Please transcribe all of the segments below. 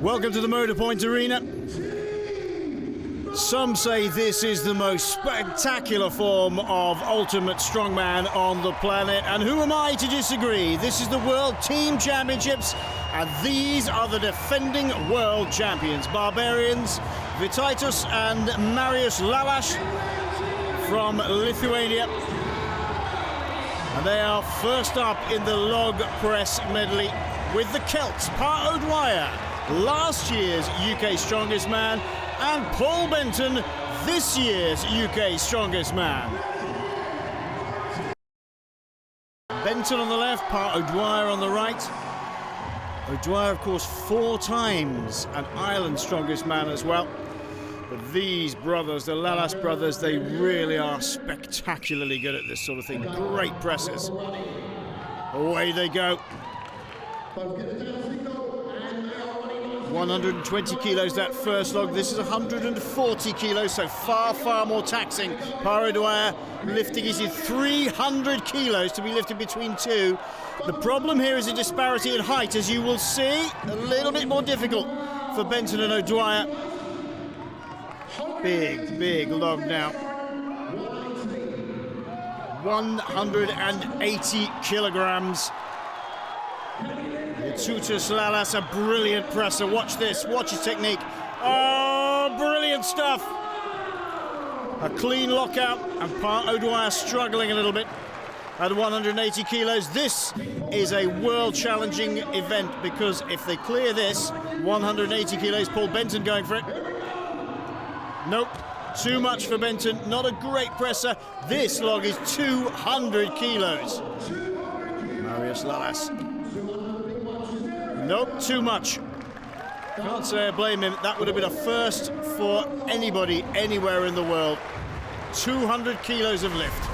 Welcome to the Motorpoint Arena. Some say this is the most spectacular form of ultimate strongman on the planet, and who am I to disagree? This is the World Team Championships, and these are the defending world champions, barbarians Vytautas and Marius Lalas from Lithuania. And they are first up in the log press medley with the Celts, 𝐂𝐸, last year's UK Strongest Man, and Paul Benton, this year's UK Strongest Man. Benton on the left, 𝐂𝐸 on the right. 𝐂𝐸, of course, 4 times an Ireland Strongest Man as well. But these brothers, the Lalas brothers, they really are spectacularly good at this sort of thing. Great presses. Away they go. 120 kilos that first log. This is 140 kilos, so far, far more taxing. 𝐂𝐸 lifting is 300 kilos to be lifted between two. The problem here is a disparity in height, as you will see. A little bit more difficult for Benton and 𝐂𝐸. Big, big log now. 180 kilograms. Vytautas Lalas, a brilliant presser. Watch this, watch his technique. Oh, brilliant stuff. A clean lockout, and 𝐂𝐸 struggling a little bit at 180 kilos. This is a world challenging event, because if they clear this, 180 kilos, Paul Benton going for it. Nope, too much for Benton, not a great presser. This log is 200 kilos. Marius Lalas. Nope, too much. Can't say I blame him. That would have been a first for anybody anywhere in the world. 200 kilos of lift.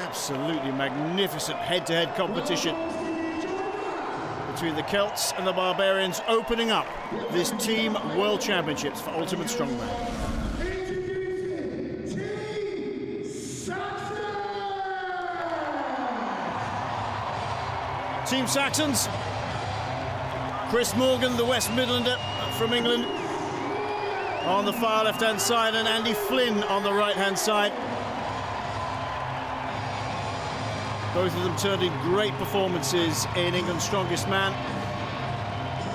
Absolutely magnificent head-to-head competition between the Celts and the Barbarians, opening up this Team World Championships for Ultimate Strongman. Team Saxons, Chris Morgan, the West Midlander from England, on the far left-hand side, and Andy Flynn on the right-hand side. Both of them turned in great performances in England's Strongest Man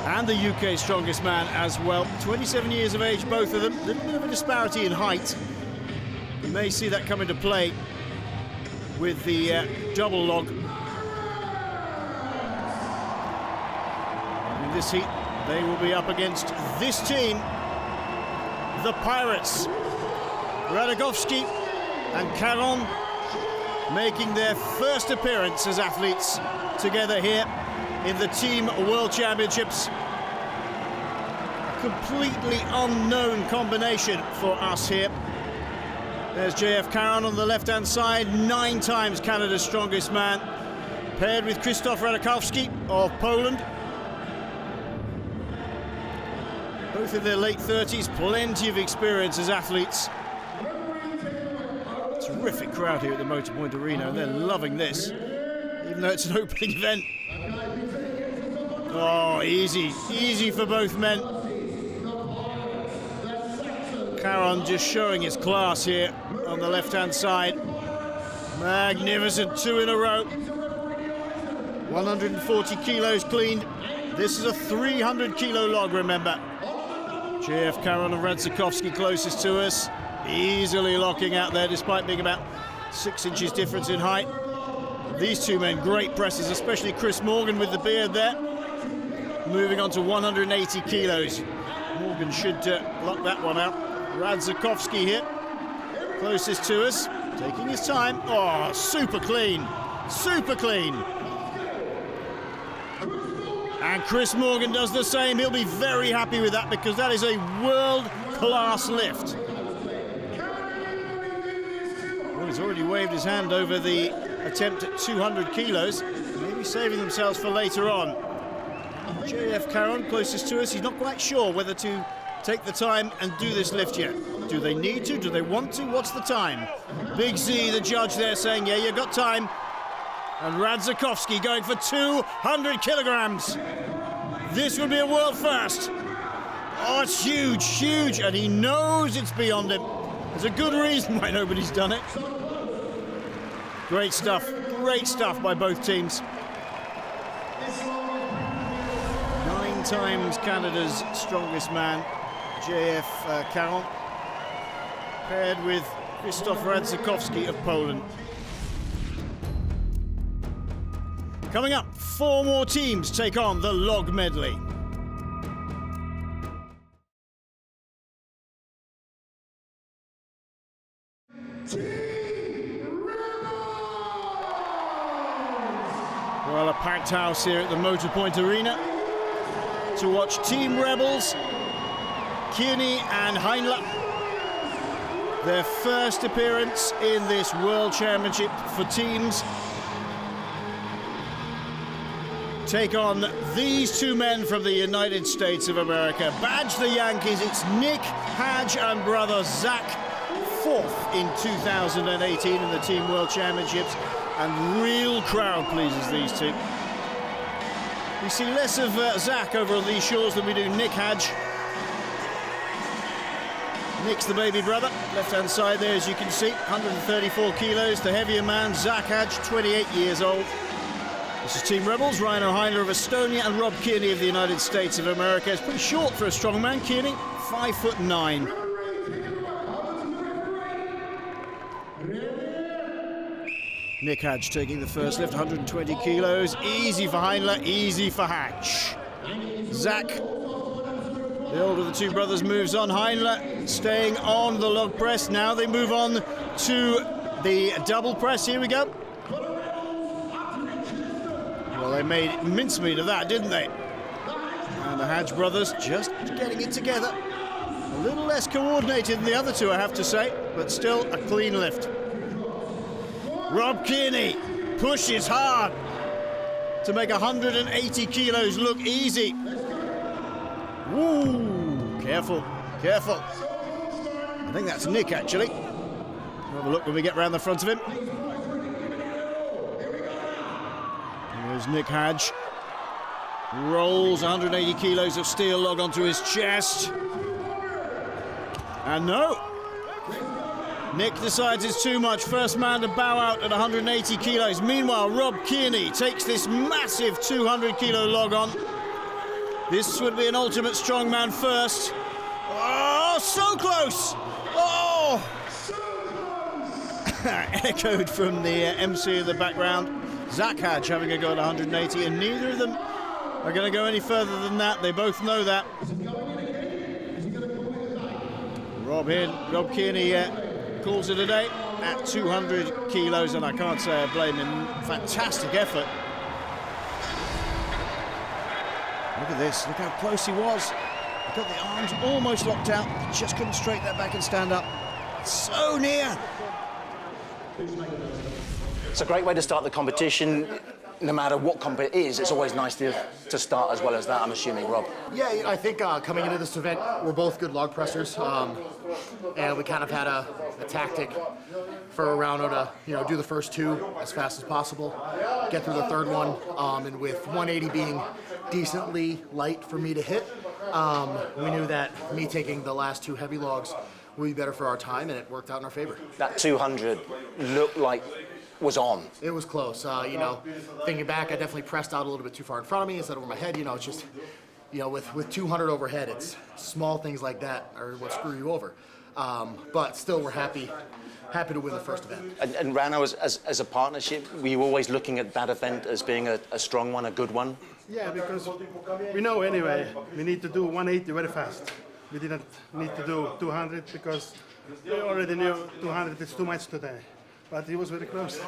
and the UK Strongest Man as well. 27 years of age, both of them. A little bit of a disparity in height. You may see that come into play with the double log. In this heat, they will be up against this team, the Pirates. Radakovsky and 𝐀𝐸n𝐿 making their first appearance as athletes together here in the Team World Championships. A completely unknown combination for us here. There's 𝐿𝐻 on the left-hand side, 9 times Canada's Strongest Man, paired with Krzysztof Radakovsky of Poland. Both in their late 30s, plenty of experience as athletes. Terrific crowd here at the Motorpoint Arena, and they're loving this, even though it's an opening event. Oh, easy, easy for both men. 𝐀𝐸n𝐿 just showing his class here on the left-hand side. Magnificent, 2 in a row. 140 kilos cleaned. This is a 300 kilo log, remember. 𝐻𝐻 and Radakovsky closest to us. Easily locking out there, despite being about 6 inches difference in height. These two men, great presses, especially Chris Morgan with the beard there. Moving on to 180 kilos. Morgan should lock that one out. Radakovsky here, closest to us, taking his time. Oh, super clean, super clean. And Chris Morgan does the same. He'll be very happy with that, because that is a world-class lift. He's already waved his hand over the attempt at 200 kilos, maybe saving themselves for later on. 𝐻𝐻 closest to us, he's not quite sure whether to take the time and do this lift yet. Do they need to? Do they want to? What's the time? Big Z, the judge there, saying, yeah, you got time. And 𝐒𝐤𝐸 going for 200 kilograms. This would be a world first. Oh, it's huge, huge, and he knows it's beyond him. There's a good reason why nobody's done it. Great stuff by both teams. 9 times Canada's strongest man, 𝐿𝐸𝐸 paired with Krzysztof 𝐒𝐤𝐸 of Poland. Coming up, 4 more teams take on the log medley. Well, a packed house here at the Motorpoint Arena to watch Team Rebels, 𝐀𝐛𝐨𝐮𝐭 and Heinle, their first appearance in this World Championship for teams, take on these 2 men from the United States of America. Badge the Yankees, it's Nick Hadge and brother Zach, 4th in 2018 in the Team World Championships, and real crowd pleasers, these two. We see less of Zach over on these shores than we do Nick Hadge. Nick's the baby brother, left-hand side there, as you can see, 134 kilos, the heavier man, Zach Hadge, 28 years old. This is Team Rebels, Rhino Heinle of Estonia and Rob 𝐀𝐀𝐨 of the United States of America. It's pretty short for a strongman, 𝐀𝐀𝐨, 5'9". Nick Hadge taking the first lift, 120 kilos. Easy for Heinle, easy for Hadge. Zach, the older of the 2 brothers, moves on. Heinle staying on the log press. Now they move on to the double press. Here we go. Well, they made mincemeat of that, didn't they? And the Hadge brothers just getting it together. A little less coordinated than the other 2, I have to say, but still a clean lift. Rob 𝐀𝐀𝐨 pushes hard to make 180 kilos look easy. Ooh, careful, careful. I think that's Nick, actually. We'll have a look when we get round the front of him. There's Nick Hadge. Rolls 180 kilos of steel log onto his chest. And no. Nick decides it's too much. First man to bow out at 180 kilos. Meanwhile, Rob 𝐀𝐀𝐨 takes this massive 200 kilo log on. This would be an ultimate strongman first. Oh, so close! Oh! Echoed from the MC in the background. Zach Hadge having a go at 180, and neither of them are going to go any further than that. They both know that. Rob 𝐀𝐀𝐨 calls it a day at 200 kilos, and I can't say I blame him. Fantastic effort. Look at this, look how close he was. He got the arms almost locked out, he just couldn't straighten that back and stand up. So near. It's a great way to start the competition. No matter what comp it is, it's always nice to start as well as that, I'm assuming, Rob. Yeah, I think coming into this event, we're both good log pressers, and we kind of had a tactic for Rhino to, do the first 2 as fast as possible, get through the 3rd one, and with 180 being decently light for me to hit, we knew that me taking the last 2 heavy logs would be better for our time, and it worked out in our favor. That 200 looked like was on. It was close. Thinking back, I definitely pressed out a little bit too far in front of me instead of over my head. It's just, with 200 overhead, it's small things like that are what screw you over. But still, we're happy to win the first event. And Rhino, as a partnership, were you always looking at that event as being a strong one, a good one? Yeah, because we know anyway, we need to do 180 very fast. We didn't need to do 200 because we already knew 200 is too much today. But he was very close.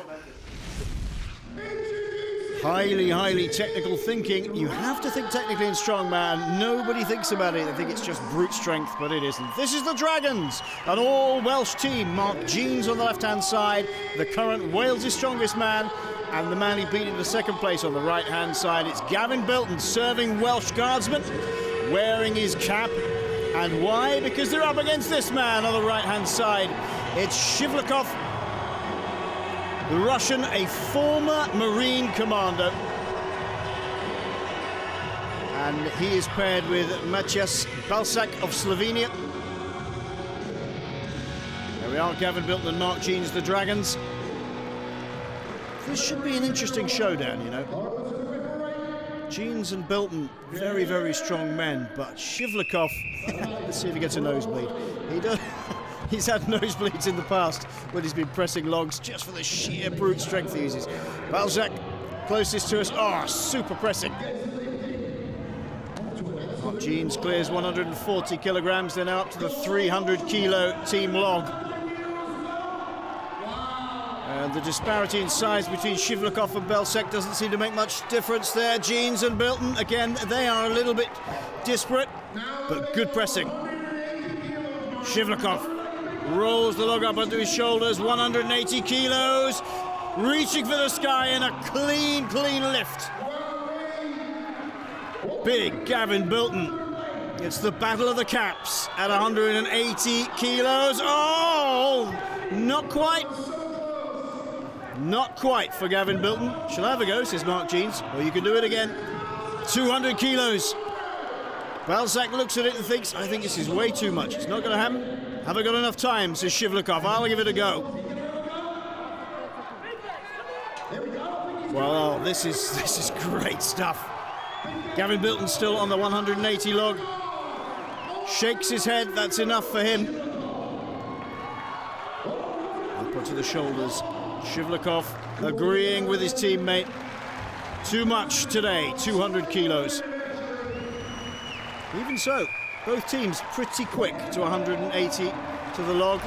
Highly technical thinking. You have to think technically in strongman. Nobody thinks about it. They think it's just brute strength, but it isn't. This is the Dragons, an all-Welsh team. Mark Jeans on the left-hand side, the current Wales' strongest man, and the man he beat into 2nd place on the right-hand side. It's Gavin Bilton, serving Welsh guardsman, wearing his cap. And why? Because they're up against this man on the right-hand side. It's 𝐒𝐸𝐸 The Russian, a former Marine commando. And he is paired with Maciej Balsak of Slovenia. There we are, Gavin Bilton and Mark 𝐀𝐮, the Dragons. This should be an interesting showdown, you know. 𝐀𝐮 and Bilton, very, very strong men, but 𝐒𝐤vlikov, let's see if he gets a nosebleed. He does. He's had nosebleeds in the past when he's been pressing logs just for the sheer brute strength he uses. Balsak, closest to us. Oh, super pressing. 𝐀𝐮 clears 140 kilograms, they're now up to the 300 kilo team log. And the disparity in size between 𝐒𝐤vlikov and Balsak doesn't seem to make much difference there. 𝐀𝐮 and Bilton, again, they are a little bit disparate, but good pressing. 𝐒𝐤vlikov rolls the log up onto his shoulders, 180 kilos, reaching for the sky in a clean, clean lift. Big Gavin Bilton. It's the battle of the caps at 180 kilos. Oh, not quite. Not quite for Gavin Bilton. Shall I have a go, says Mark 𝐀𝐮. Well, you can do it again. 200 kilos. Balsak looks at it and thinks, I think this is way too much. It's not going to happen. Haven't got enough time, says 𝐒𝐤vlikov. I'll give it a go. Well, this is great stuff. Gavin Bilton still on the 180 log. Shakes his head, that's enough for him. Up onto the shoulders. 𝐒𝐤vlikov agreeing with his teammate. Too much today, 200 kilos. Even so, both teams pretty quick to 180 to the log,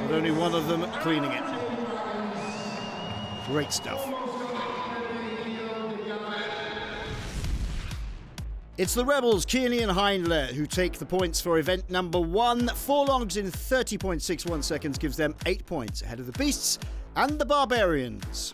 but only one of them cleaning it. Great stuff. It's the Rebels, Kearney and Hindler, who take the points for event number 1. 4 logs in 30.61 seconds gives them 8 points ahead of the Beasts and the Barbarians.